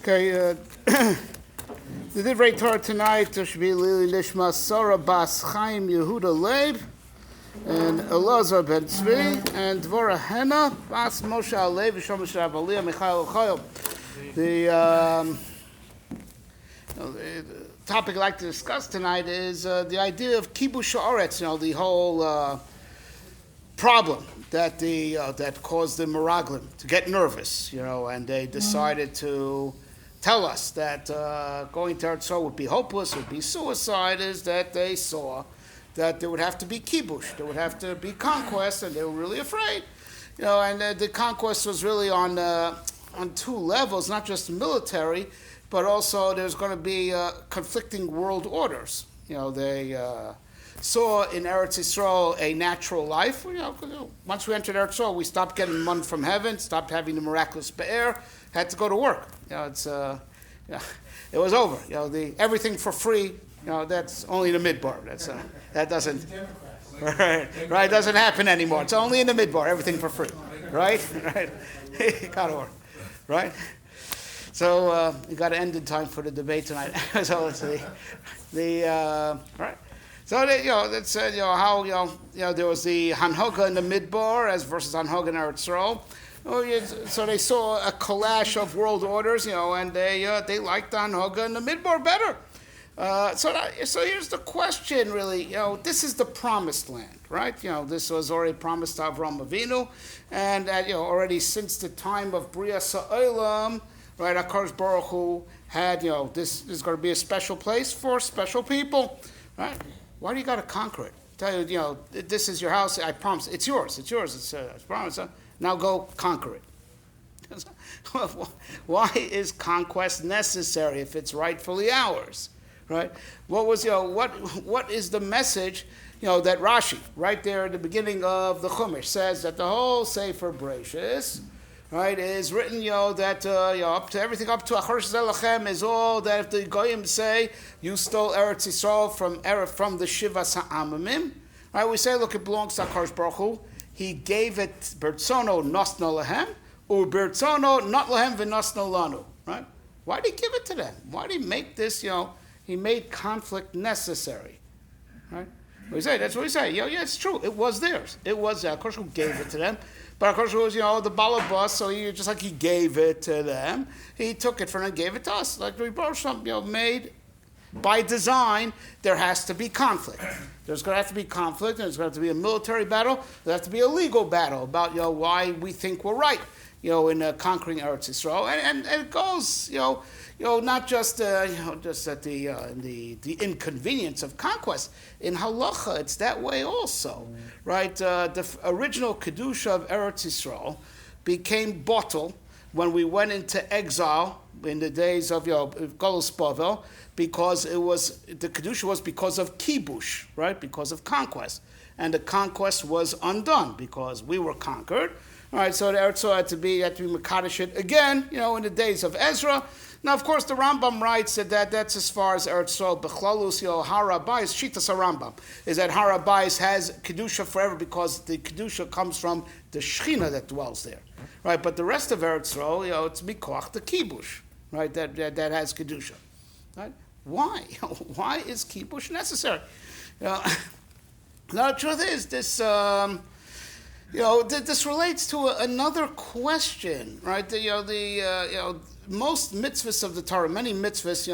Okay, the Divrei Torah tonight should be Lili Nishma Sarah Bas Chaim Yehuda Leib and Elazar Ben Tzvi and Dvorah Hena Bas Moshe Alev V'Shom Shrav Aliyah Michael Chayil. The topic I'd like to discuss tonight is the idea of kibush haaretz. The whole problem that that caused the Meraglim to get nervous. And they decided to tell us that going to Eretz Yisrael would be hopeless, would be suicide, is that they saw that there would have to be kibush, there would have to be conquest, and they were really afraid. And the conquest was really on two levels, not just military, but also there's going to be conflicting world orders. They saw in Eretz Yisrael a natural life. Once we entered Eretz Yisrael, we stopped getting money from heaven, stopped having the miraculous be'er, had to go to work. It was over. Everything for free. That's only in the midbar. That doesn't right. Doesn't happen anymore. It's only in the midbar. Everything for free. Right. Gotta work. Right. So you got to end in time for the debate tonight. So it's right. So that's how there was the Hanhoga in the midbar as versus Hanhoga in Eretz Yisrael. So they saw a clash of world orders, and they liked the Hanhoga in the midbar better. So here's the question, really. This is the promised land, right? This was already promised to Avraham Avinu, and already since the time of Bria Sa'olam, right? HaKadosh Baruch Hu had, this is going to be a special place for special people, right? Why do you got to conquer it? Tell you, this is your house. I promise. It's yours. It's yours. It's I promise. Now go conquer it. Why is conquest necessary if it's rightfully ours? Right? What was what is the message? That Rashi right there at the beginning of the Chumash says that the whole Sefer Bereshis, right, is written, that up to everything up to Acharish Zelachem is all that if the Goyim say you stole Eretz Yisrael from the Shiva Sa'amimim, right? We say, look, it belongs to Acharish Baruch Hu. He gave it Bertzono Nosno Lahem, or Bertzono Not Lahem V'Nosno Lanu, right? Why did he give it to them? Why did he make this? He made conflict necessary, right? We say that's what we say. Yeah, it's true. It was theirs. It was Acharish who gave it to them. But of course, it was, the balabas, so just like he gave it to them, he took it from them and gave it to us. Like the Rebbe made, by design, there has to be conflict. There's going to have to be conflict, and there's going to have to be a military battle. There's have to be a legal battle about, why we think we're right, in conquering Eretz Yisrael. And it goes, not just, just at the inconvenience of conquest. In halacha, it's that way also, right? The original kedusha of Eretz Yisrael became bottled when we went into exile in the days of Golus Bavel, because the kedusha was because of kibush, right? Because of conquest, and the conquest was undone because we were conquered. All right, so the Eretz Yisrael had to be mekadosh it again, in the days of Ezra. Now, of course, the Rambam writes that that's as far as Eretz Yisrael, Bechlalus, Harabais, Shitas HaRambam, is that Harabais has Kedusha forever because the Kedusha comes from the Shechina that dwells there, right? But the rest of Eretz Yisrael, it's Mikoach, the Kibush, right, that has Kedusha, right? Why? Why is Kibush necessary? Now, the truth is, this... this relates to another question, right? Most mitzvahs of the Torah, many mitzvahs,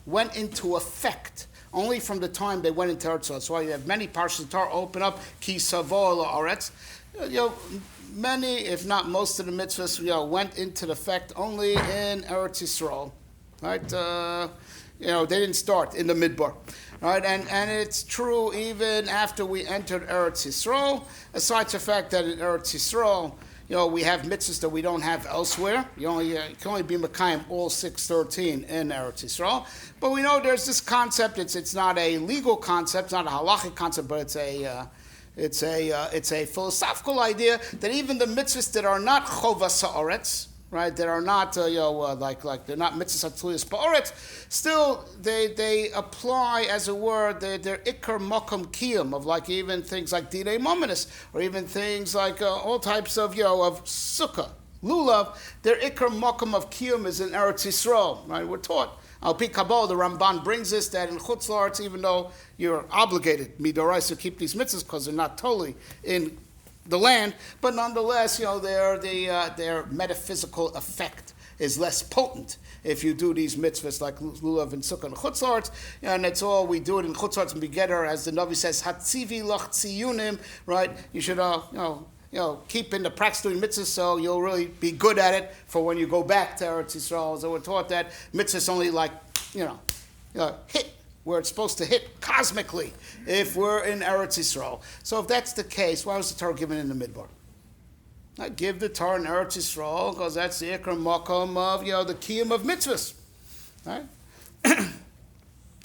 went into effect only from the time they went into Eretz Yisrael. That's why you have many parshas of the Torah open up, ki savo la'aretz. Many, if not most of the mitzvahs, went into effect only in Eretz Yisrael, right? They didn't start in the midbar. Right, and it's true even after we entered Eretz Yisrael, aside from the fact that in Eretz Yisrael, we have mitzvahs that we don't have elsewhere. You can only be Mekayim all 613 in Eretz Yisrael. But we know there's this concept. It's not a legal concept, it's not a halachic concept, but it's a philosophical idea that even the mitzvahs that are not chovas haaretz, right, that are not like they're not mitzvahs atuliyas ba'aretz, still they apply, as it were, their ikar makom kiyum of like even things like dinei mominus, or even things like all types of of sukkah, lulav, their ikar mokum of kiyum is in Eretz Yisrael, right? We're taught. Al Pi Kabbalah, the Ramban brings us that in Chutz La'aretz, even though you're obligated, midorais, to keep these mitzvahs because they're not totally in the land, but nonetheless, their metaphysical effect is less potent if you do these mitzvahs like lulav and sukkah and Chutz La'aretz, and it's all we do it in Chutz La'aretz and Begeder, as the Navi says, hatzivi lach tziyunim, right? You should, keep in the practice doing mitzvahs so you'll really be good at it for when you go back to Eretz Yisrael. So we're taught that mitzvahs only hit where it's supposed to hit cosmically if we're in Eretz Yisrael. So if that's the case, why was the Torah given in the Midbar? I give the Torah in Eretz Yisrael because that's the ikar makom of the kiyum of mitzvahs, right?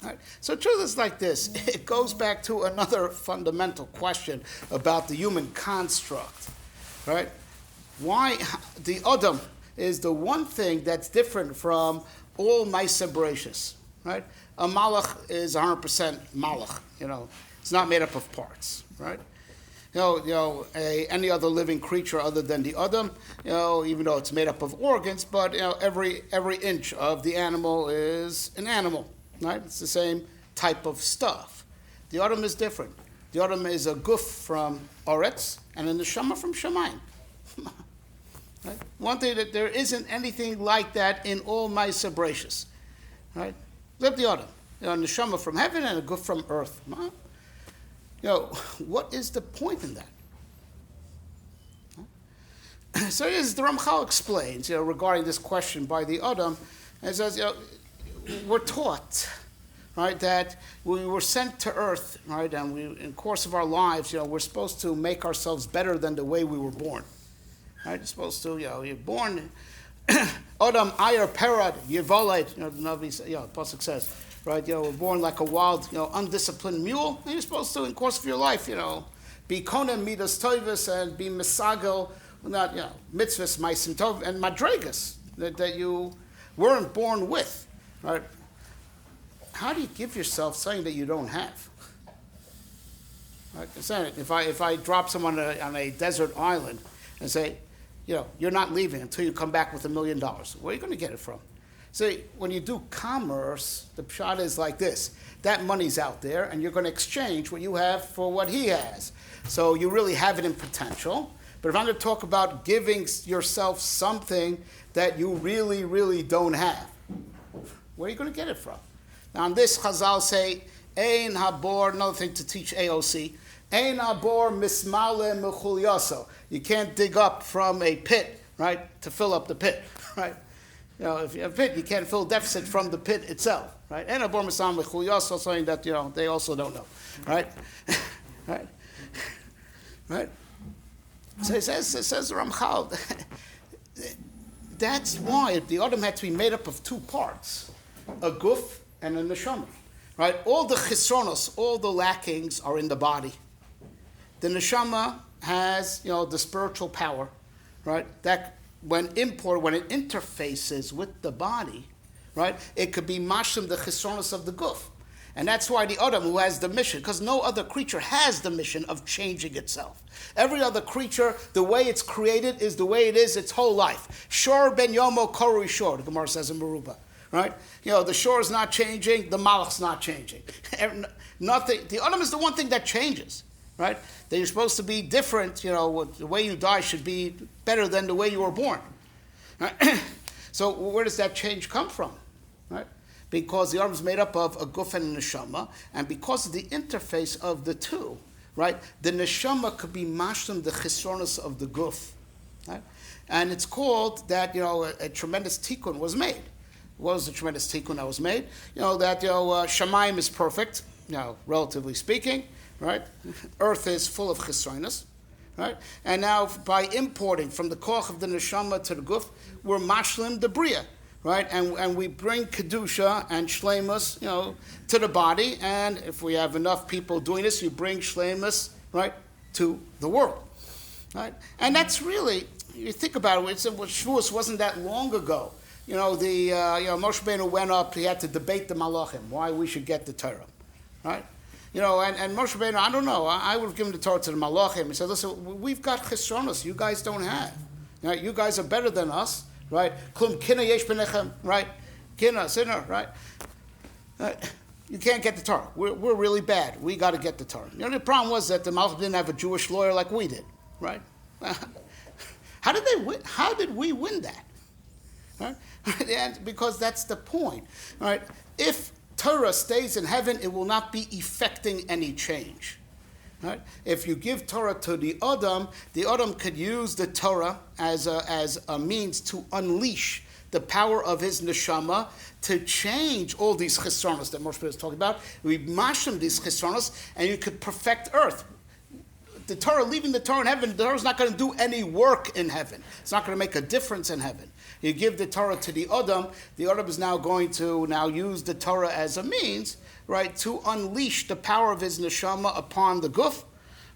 Right. So truth is like this. It goes back to another fundamental question about the human construct, right? Why the Adam is the one thing that's different from all Maisa Bereshis, right? A malach is 100% malach. It's not made up of parts, right? Any other living creature other than the Adam, even though it's made up of organs, but every inch of the animal is an animal. Right? It's the same type of stuff. The Adam is different. The Adam is a guf from Oretz and a neshama from Shemayim. Right? One thing that there isn't anything like that in all Maisa Bereshis. Right? Except the Adam. A neshama from heaven and a guf from earth. What is the point in that? So as the Ramchal explains, regarding this question by the Adam, it says, we're taught, right, that we were sent to earth, right, and in the course of our lives, we're supposed to make ourselves better than the way we were born, right? You're supposed to, you're born, Adam Ayer Perad Yivoled, the Navi, the Pasuk says, right, we're born like a wild, undisciplined mule, and you're supposed to, in the course of your life, be konem midas toivus and be misagel, not, mitzvahs, maisim tov, and madregas that you weren't born with. Right? How do you give yourself something that you don't have? Right? If I drop someone on a desert island and say, you're not leaving until you come back with $1 million, where are you going to get it from? See, when you do commerce, the pshat is like this. That money's out there, and you're going to exchange what you have for what he has. So you really have it in potential. But if I'm going to talk about giving yourself something that you really, really don't have, where are you going to get it from? Now, on this, Chazal say, Ein habor, another thing to teach AOC, Ein habor mismale mechulyaso. You can't dig up from a pit, right, to fill up the pit, right? If you have a pit, you can't fill deficit from the pit itself, right? Ein habor mismale mechulyaso, something that, they also don't know, right? Right? Right? So it says Ramchal, that's why the Adam had to be made up of two parts. A guf and a neshama, right? All the chisronos, all the lackings are in the body. The neshama has, the spiritual power, right? That when it interfaces with the body, right? It could be mashlim the chisronos of the guf. And that's why the Adam who has the mission, because no other creature has the mission of changing itself. Every other creature, the way it's created is the way it is its whole life. Shor ben yomo korui shor, the Gemara says in Meruba. Right? The shore is not changing, the malach's not changing. Nothing. The Adam is the one thing that changes, right? That you're supposed to be different, the way you die should be better than the way you were born. Right? So where does that change come from? Right? Because the Adam is made up of a guf and a neshama, and because of the interface of the two, right, the neshama could be mashlim the chisronos of the guf. Right? And it's called that, a tremendous tikkun was made. What was the tremendous tikkun that was made? That Shemayim is perfect, relatively speaking, right? Earth is full of chisronos, right? And now by importing from the koch of the neshama to the guf, we're mashlim the bria, right? And we bring kedusha and shleimus, to the body. And if we have enough people doing this, you bring shleimus, right, to the world, right? And that's really, you think about it. Shavuos wasn't that long ago. Moshe Rabbeinu went up. He had to debate the Malachim why we should get the Torah, right? And Moshe Rabbeinu, I don't know. I would have given the Torah to the Malachim. He said, "Listen, we've got chesronos you guys don't have, Right? You guys are better than us, right? Klum kina yesh benechem, right? Kina, sinner, right? You can't get the Torah. We're really bad. We got to get the Torah. The problem was that the Malach didn't have a Jewish lawyer like we did, right? How did they win? How did we win that? Right? And because that's the point, right? If Torah stays in heaven, it will not be effecting any change. Right? If you give Torah to the Adam could use the Torah as a means to unleash the power of his neshama to change all these chesronos that Moshe is talking about. We mash them, these chesronos, and you could perfect earth. The Torah, leaving the Torah in heaven, the Torah is not going to do any work in heaven. It's not going to make a difference in heaven. You give the Torah to the Adam is now going to use the Torah as a means, right, to unleash the power of his neshama upon the guf,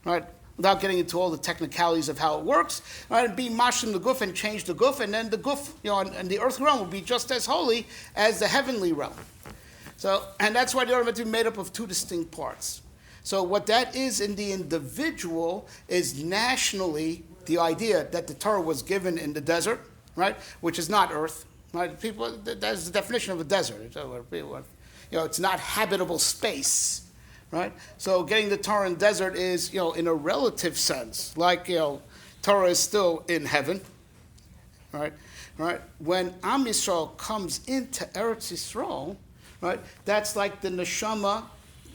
right, without getting into all the technicalities of how it works, right, and be mashim the guf and change the guf, and then the guf, and the earth realm will be just as holy as the heavenly realm. So, and that's why the Torah is made up of two distinct parts. So what that is in the individual is nationally the idea that the Torah was given in the desert, right, which is not earth. Right? People, that's the definition of a desert. It's not habitable space, right? So getting the Torah in the desert is, in a relative sense, like, Torah is still in heaven, right? Right? When Am Yisrael comes into Eretz Yisrael, right, that's like the neshama,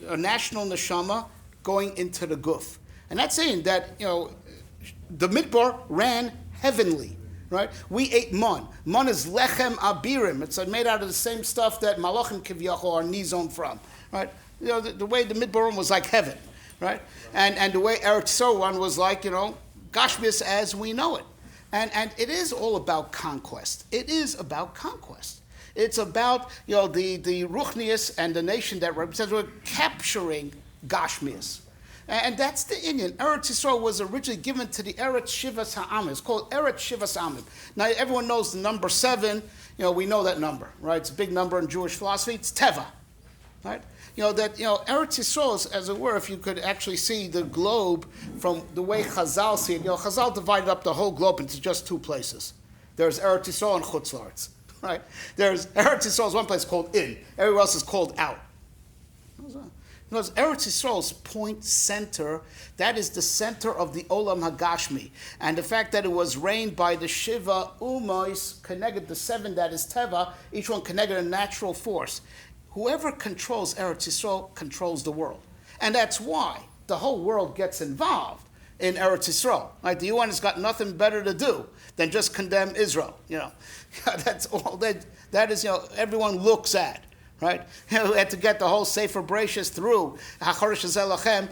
a national neshama going into the guf. And that's saying that, the Midbar ran heavenly, right? We ate man. Man is lechem abirim. It's made out of the same stuff that malachim kivyachol are nizon from, right? The way the Midbar was like heaven, right? And the way Eretz Yisrael was like, Gashmias as we know it. And it is all about conquest. It is about conquest. It's about, the Ruchnius and the nation that represents, we're capturing Gashmias. And that's the Indian. Eretz Yisrael was originally given to the Eretz Shivas Ha'amim. It's called Eretz Shivas Ha'amim. Now, everyone knows the number 7. We know that number, right? It's a big number in Jewish philosophy. It's Teva, right? Eretz Yisrael is, as it were, if you could actually see the globe from the way Chazal see it. Chazal divided up the whole globe into just 2 places. There's Eretz Yisrael and Chutz La'aretz. Right? There's Eretz Yisrael is one place called in. Everywhere else is called out. Eretz Yisrael's point center, that is the center of the Olam Hagashmi. And the fact that it was reigned by the Shiva Umois, connected the 7 that is Teva, each one connected a natural force. Whoever controls Eretz Yisrael controls the world. And that's why the whole world gets involved in Eretz Yisrael. Right? The UN has got nothing better to do than just condemn Israel. That's all that is, everyone looks at. Right? We had to get the whole Sefer Bereshis through HaChodesh Zelachem,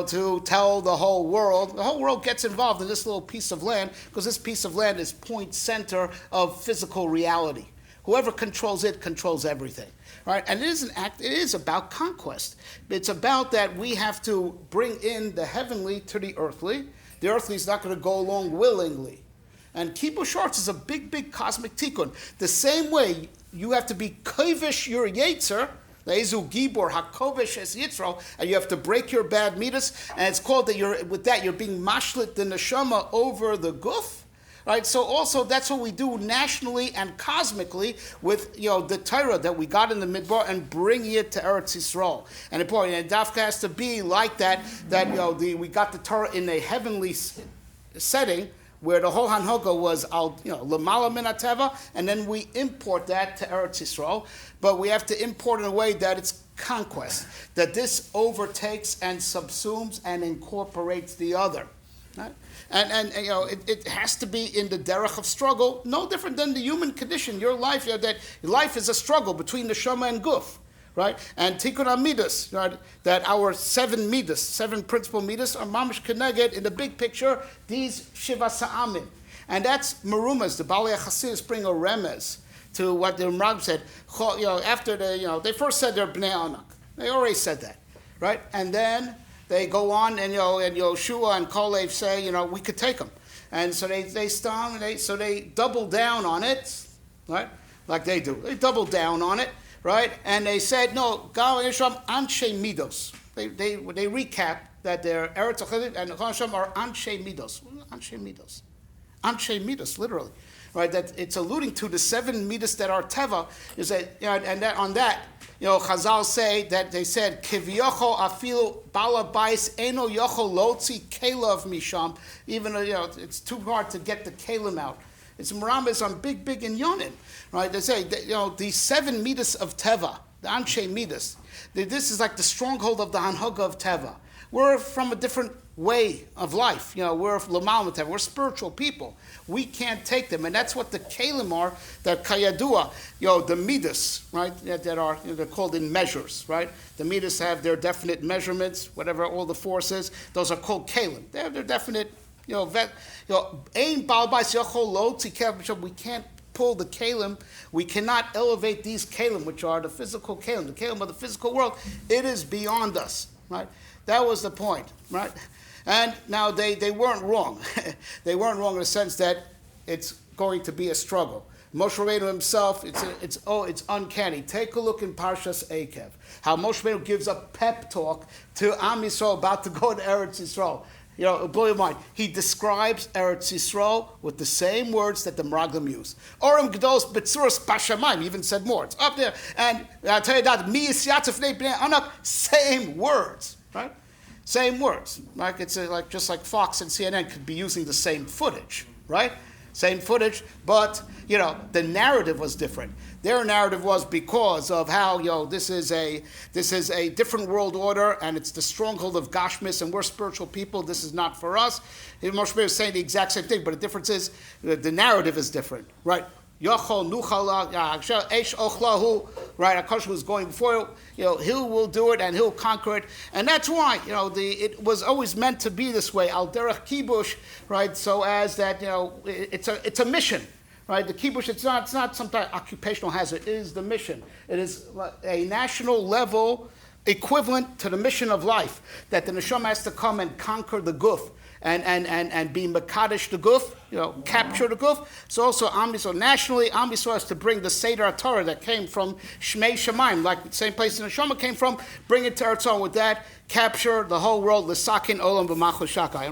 to tell the whole world. The whole world gets involved in this little piece of land because this piece of land is point center of physical reality. Whoever controls it controls everything. Right? And it is about conquest. It's about that we have to bring in the heavenly to the earthly. The earthly is not going to go along willingly. And Kibush Arts is a big, big cosmic tikkun. The same way you have to be kovish your yetzer, le'ezu gibor hakovish es yitzro, and you have to break your bad midas. And it's called that you're being mashlit the neshama over the guf. Right, so also that's what we do nationally and cosmically with the Torah that we got in the Midbar and bring it to Eretz Yisrael. And important, and Dafka has to be like that. That we got the Torah in a heavenly setting where the whole Hanhoga was Lamala Min HaTeva, and then we import that to Eretz Yisrael. But we have to import in a way that it's conquest, that this overtakes and subsumes and incorporates the other. Right? And it has to be in the derech of struggle, no different than the human condition. Your life, that life is a struggle between the shama and guf, right? And tikkun amidas, right? That our 7 midas, 7 principal midas, are mamish keneged in the big picture. These shiva sa'amim, and that's merumas. The Balei Chasidus bring a remez to what the Rambam said. After they first said they're bnei anak. They already said that, right? And then they go on, and and Yoshua and Kalev say, we could take them, and so they stop, so they double down on it, right? Like they do, they double down on it, right? And they said, no, Gal Yisham Anshe Midos. They recap that their Eretz Achidit and Chasham are Anshe Midos, Anshe Midas, literally. Right, that it's alluding to the 7 midas that are teva, is that, and that on that, Chazal say that they said, Kivyocho afilu balabais eno yocho lotzi kelav misham, even though, it's too hard to get the kelim out. It's Rambam on big inyonim, right? They say that, these 7 midas of teva, the anshe midas, this is like the stronghold of the hanhaga of teva. We're from a different way of life. We're lamal teva. We're spiritual people. We can't take them, and that's what the kelim are. That kayadua, the midas, right? That are they're called in measures, right? The midas have their definite measurements, whatever all the forces. Those are called kelim. They're definite. Ain balbais yachol lo tzikev. We can't pull the kelim. We cannot elevate these kelim, which are the physical kelim, the kelim of the physical world. It is beyond us, right? That was the point, right? And now they weren't wrong. They weren't wrong in the sense that it's going to be a struggle. Moshe Rabbeinu himself, it's uncanny. Take a look in Parshas Eikev, how Moshe Rabbeinu gives a pep talk to Am Yisrael about to go to Eretz Yisrael. It'll blow your mind. He describes Eretz Yisrael with the same words that the Meraglim use. Orim Gedos Betzuras Bashamayim, even said more. It's up there. And I'll tell you that, Mi Yisyatz Fnei Bnei Anak, same words, right? Same words, right? It's just like Fox and CNN could be using the same footage, right? Same footage, but the narrative was different. Their narrative was because of how this is a different world order, and it's the stronghold of Gashmis, and we're spiritual people. This is not for us. Moshe Rabbeinu is saying the exact same thing, but the difference is the narrative is different, right? Yochol nuchala esh ochlahu, right? Akash was going before he will do it and he'll conquer it, and that's why it was always meant to be this way. Al derech kibush, right? So as that it's a mission, right? The kibush it's not some type of occupational hazard. It is the mission. It is a national level equivalent to the mission of life that the neshama has to come and conquer the guf. And be Makadish the Guf, capture the Guf. So also Am Yisrael, nationally, Am Yisrael has to bring the Seder Torah that came from Shmei Shemaim, like the same place the Neshama came from, bring it to Eretz Yisrael. With that, capture the whole world, L'sakin Olam B'mach Chashaka.